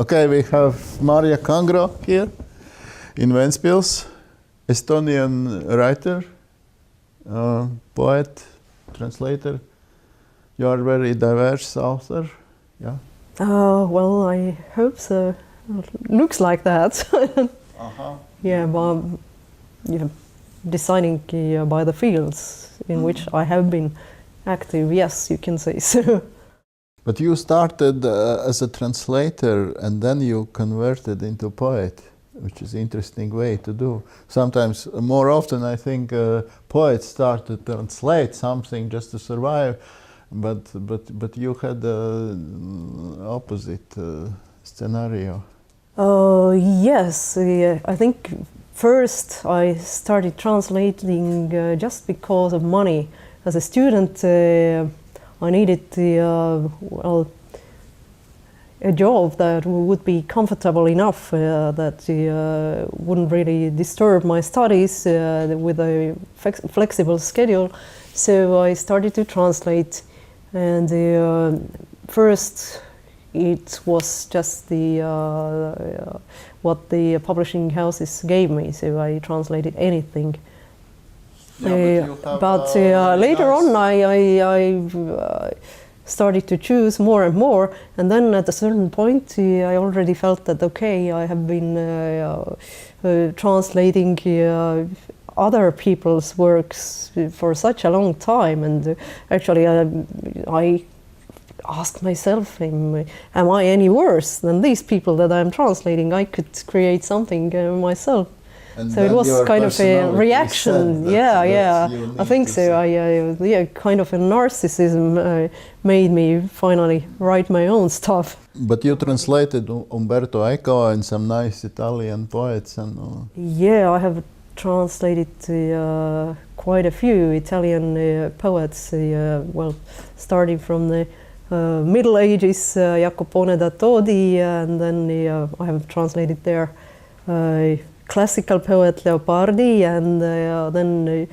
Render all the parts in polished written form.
Okay, we have Maarja Kangro here in Ventspils, Estonian writer, poet, translator. You are a very diverse author, yeah? Well, I hope so. Looks like that. Yeah, but deciding by the fields in which I have been active, yes, you can say so. But you started as a translator and then you converted into poet, which is an interesting way to do. Sometimes, more often, I think poets start to translate something just to survive, but you had the opposite scenario. Yes, I think first I started translating just because of money. As a student, I needed well, a job that would be comfortable enough that wouldn't really disturb my studies with a flexible schedule. So I started to translate, and first it was just what the publishing houses gave me. So I translated anything. Yeah, but later on I started to choose more and more, and then at a certain point I already felt that okay, I have been translating other people's works for such a long time, and actually I asked myself, am I any worse than these people that I'm translating? I could create something myself. And so it was kind of a reaction. Yeah. I think so. Yeah, kind of a narcissism made me finally write my own stuff. But you translated Umberto Eco and some nice Italian poets and. Yeah, I have translated quite a few Italian poets. Well, starting from the Middle Ages, Jacopone da Todi, and then I have translated their classical poet Leopardi, and then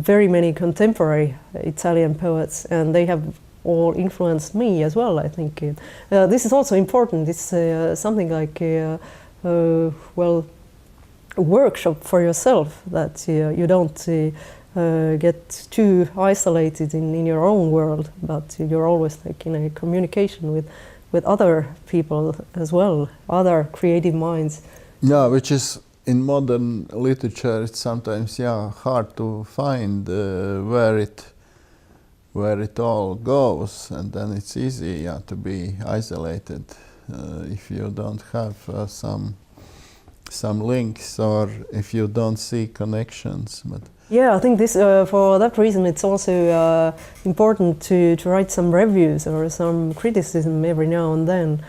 very many contemporary Italian poets, and they have all influenced me as well, I think. This is also important. It's something like well, a workshop for yourself, that you don't get too isolated in your own world, but you're always like in a communication with other people as well, other creative minds. Yeah, which is in modern literature, it's sometimes hard to find where it all goes, and then it's easy to be isolated if you don't have some links, or if you don't see connections. But yeah, I think this for that reason it's also important to write some reviews or some criticism every now and then.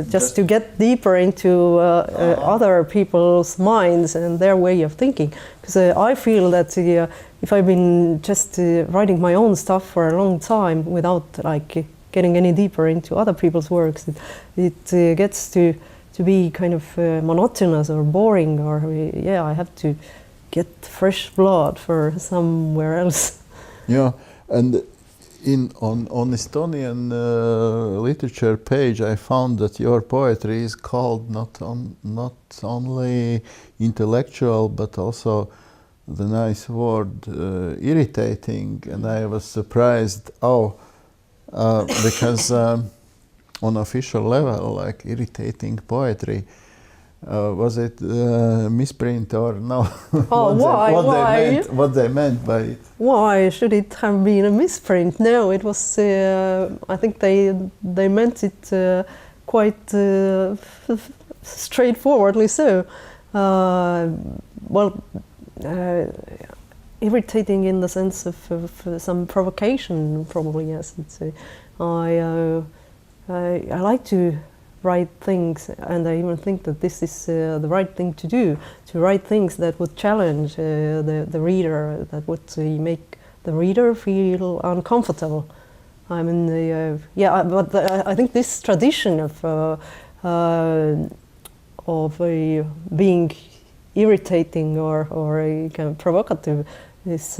Just to get deeper into other people's minds and their way of thinking. Because I feel that if I've been just writing my own stuff for a long time without like getting any deeper into other people's works, it gets to be kind of monotonous or boring, or I have to get fresh blood for somewhere else. Yeah, and on Estonian literature page, I found that your poetry is called not only intellectual, but also the nice word irritating, and I was surprised. Because on official level, like irritating poetry. Was it misprint or no? Oh, why? What they meant by it? Why should it have been a misprint? No, it was. I think they meant it quite straightforwardly. So, well, irritating in the sense of some provocation, probably. Yes, I like to write things, and I even think that this is the right thing to do, to write things that would challenge the reader, that would make the reader feel uncomfortable. I mean, but I think this tradition of being irritating or kind of provocative is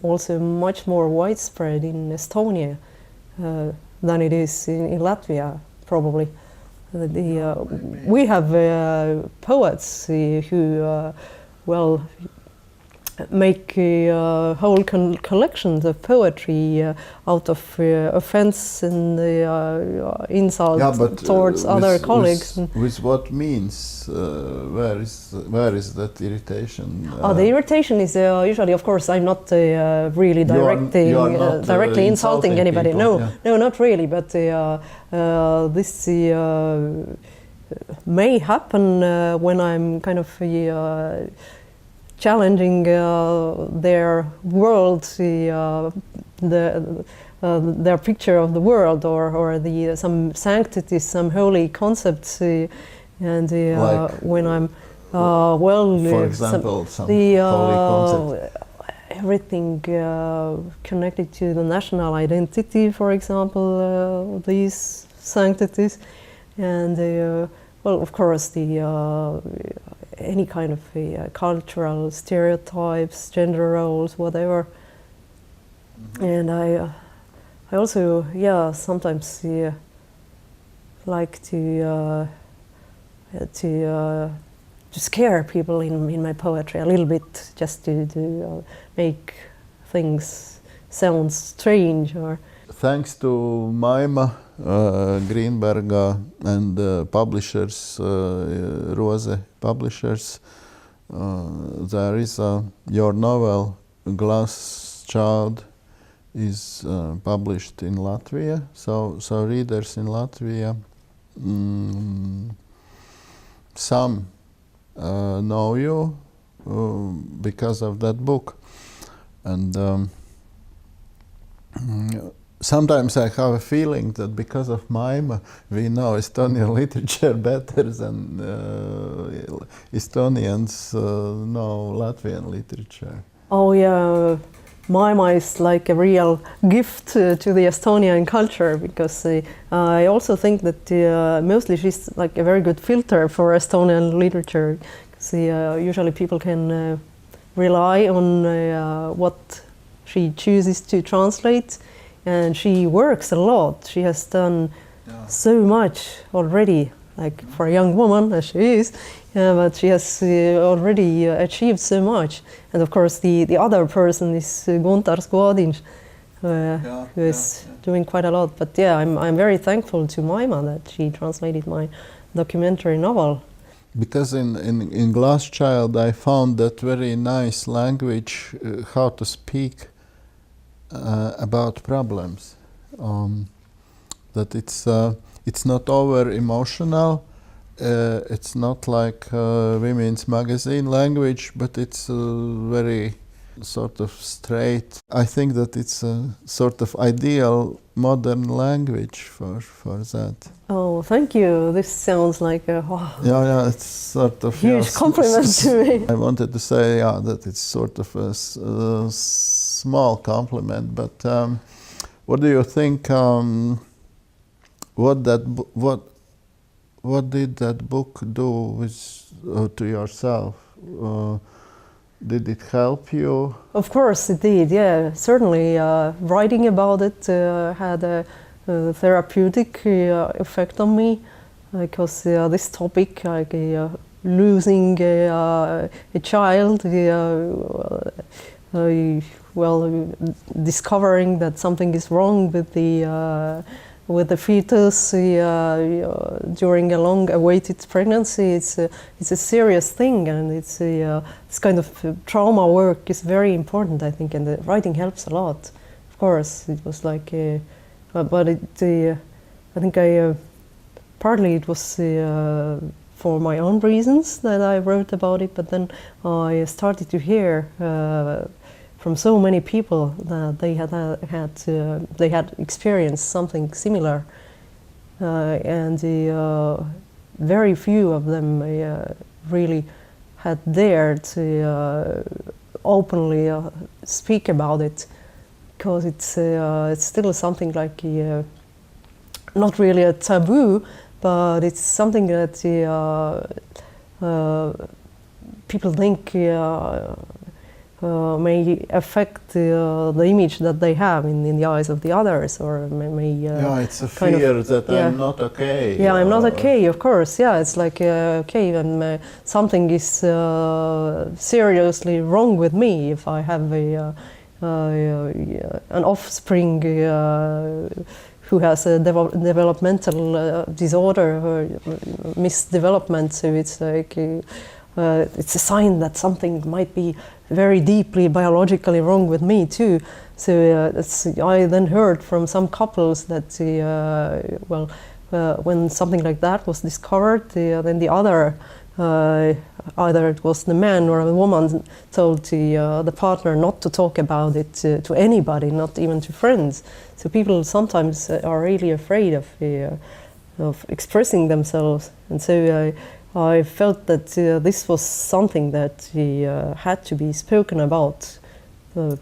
also much more widespread in Estonia than it is in Latvia, probably. We have poets who, make whole collections of poetry out of offense and insult towards other colleagues. With what means? Where is that irritation? The irritation is usually, of course, I'm not really directly insulting anybody. People, no, not really. But this may happen when I'm kind of challenging their world, their picture of the world, or some sanctity, some holy concepts, and like, when I'm for example, some holy concept. Everything connected to the national identity, for example, these sanctities, and of course any kind of cultural stereotypes, gender roles, whatever. Mm-hmm. And I also, sometimes like to scare people in my poetry a little bit, just to make things sound strange. Or thanks to Maarja Greenberga and publishers, Rose publishers, there is your novel Glass Child is published in Latvia. So readers in Latvia, some know you because of that book, and sometimes I have a feeling that because of Maarja, we know Estonian literature better than Estonians know Latvian literature. Oh yeah, Maarja is like a real gift to the Estonian culture, because I also think that mostly she's like a very good filter for Estonian literature. Because usually people can rely on what she chooses to translate. And she works a lot. She has done so much already, like for a young woman as she is, but she has already achieved so much. And of course the other person is Gunārs Godiņš, who is doing quite a lot. But I'm very thankful to Maarja that she translated my documentary novel. Because in Glass Child I found that very nice language, how to speak about problems, that it's not over emotional, it's not like women's magazine language, but it's very sort of straight. I think that it's a sort of ideal modern language for that. Oh, thank you. This sounds like a it's sort of huge compliment to me. I wanted to say that it's sort of a small compliment, but what do you think? What did that book do with to yourself? Did it help you? Of course it did. Yeah, certainly. Writing about it had a therapeutic effect on me, because this topic, like losing a child, discovering that something is wrong with the fetus during a long-awaited pregnancy, it's a serious thing, and it's this kind of trauma work is very important, I think, and the writing helps a lot. Of course, it was like, but I think partly it was for my own reasons that I wrote about it, but then I started to hear from so many people that they had experienced something similar, and very few of them really had dared to openly speak about it, because it's still something like not really a taboo, but it's something that people think may affect the image that they have in the eyes of the others, or may yeah, it's a fear that I'm not okay. Yeah, I'm not okay, of course. Yeah, it's like okay, and something is seriously wrong with me if I have an offspring who has a developmental disorder or misdevelopment. So it's like it's a sign that something might be very deeply biologically wrong with me too. So I then heard from some couples that when something like that was discovered, then the other, either it was the man or the woman, told the partner not to talk about it to anybody, not even to friends. So people sometimes are really afraid of expressing themselves, and so I felt that this was something that had to be spoken about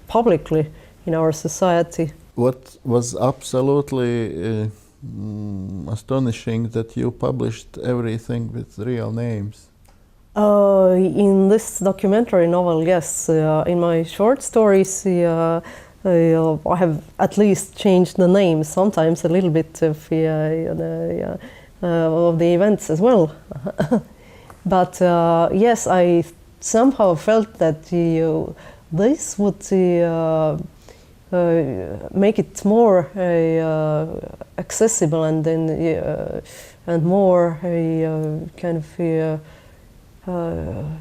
publicly in our society. What was absolutely astonishing that you published everything with real names. In this documentary novel, yes. In my short stories, I have at least changed the names, sometimes a little bit of the events as well. But yes, I somehow felt that this would make it more accessible and then and more kind of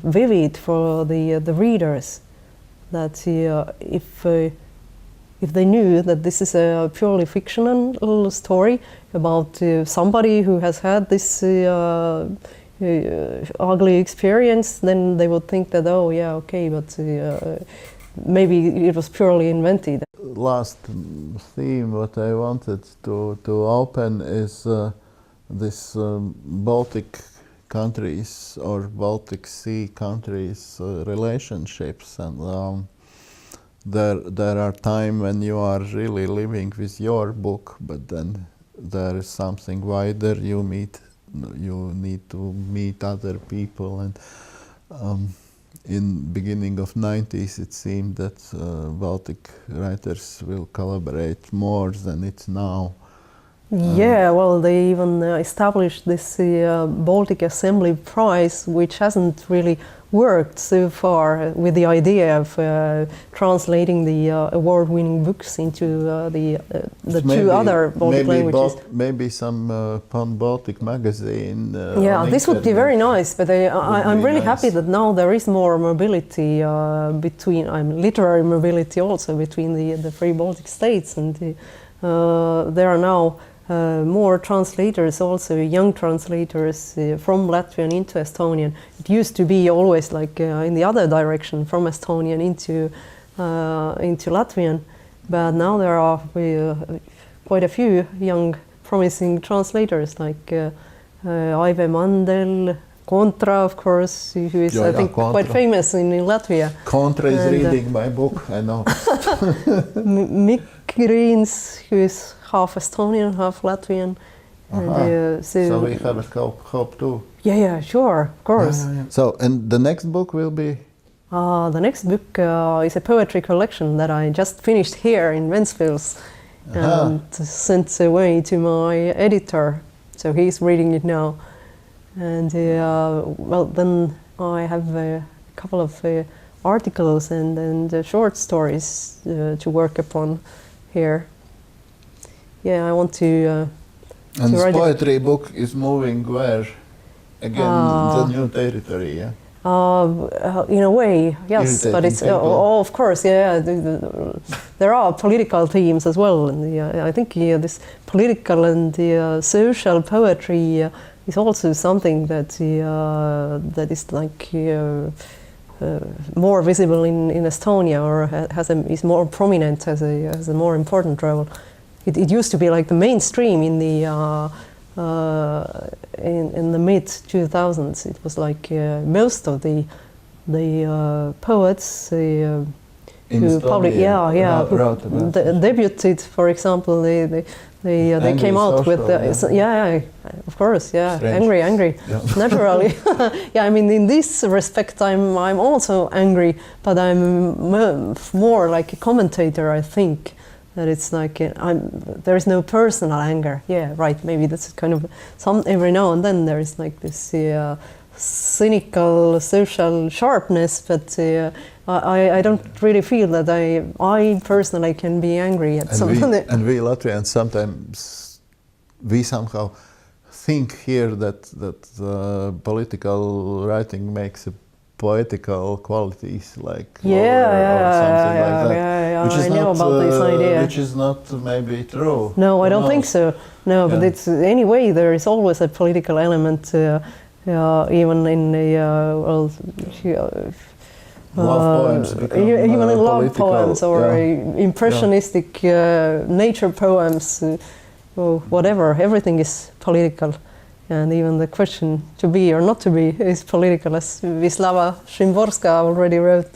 vivid for the readers. That if they knew that this is a purely fictional story about somebody who has had this ugly experience, then they would think that, oh yeah, okay, but maybe it was purely invented. Last theme what I wanted to open is this Baltic countries or Baltic Sea countries relationships, and there are times when you are really living with your book, but then there is something wider. You need to meet other people, and in beginning of 90s it seemed that Baltic writers will collaborate more than it's now. Yeah, well, they even established this Baltic Assembly Prize, which hasn't really worked so far, with the idea of translating the award-winning books into the two other Baltic languages. Maybe some Pan-Baltic magazine. Yeah, this would be very nice, but I'm really happy that now there is more mobility between, literary mobility also between the three Baltic states, and there are now more translators, also young translators from Latvian into Estonian. It used to be always like in the other direction, from Estonian into Latvian, but now there are quite a few young promising translators like Aive Mandel, Kontra, of course, who is I think quite famous in Latvia. Kontra is reading my book, I know. Mikk Greens, who is half Estonian, half Latvian. And, so we have a hope too. Yeah, sure, of course. Yeah. So, and the next book will be? The next book is a poetry collection that I just finished here in Ventspils and sent away to my editor. So he's reading it now. And well, then I have a couple of articles and short stories to work upon here. Yeah, I want to. And this poetry book is moving where? Again, the new territory, yeah? In a way, yes, but it's of course, yeah. There are political themes as well, and I think this political and social poetry is also something that that is like more visible in Estonia, or is more prominent, has a more important role. It used to be like the mainstream in the mid 2000s. It was like most of the poets who probably debuted, for example, they came out with of course, Strange. angry naturally. Yeah, I mean, in this respect I'm also angry, but I'm more like a commentator. I think that it's like there is no personal anger. Yeah, right, maybe that's kind of every now and then there is like this cynical social sharpness, but I don't really feel that I personally can be angry at something. And we Latvians sometimes we somehow think here that political writing makes a poetical qualities like or something like that. Which is I know about this idea. Which is not maybe true. No, I don't think so. No, but it's anyway there is always a political element. Even in love poems even in love political, poems or impressionistic nature poems, or whatever, everything is political, and even the question to be or not to be is political, as Wisława Szymborska already wrote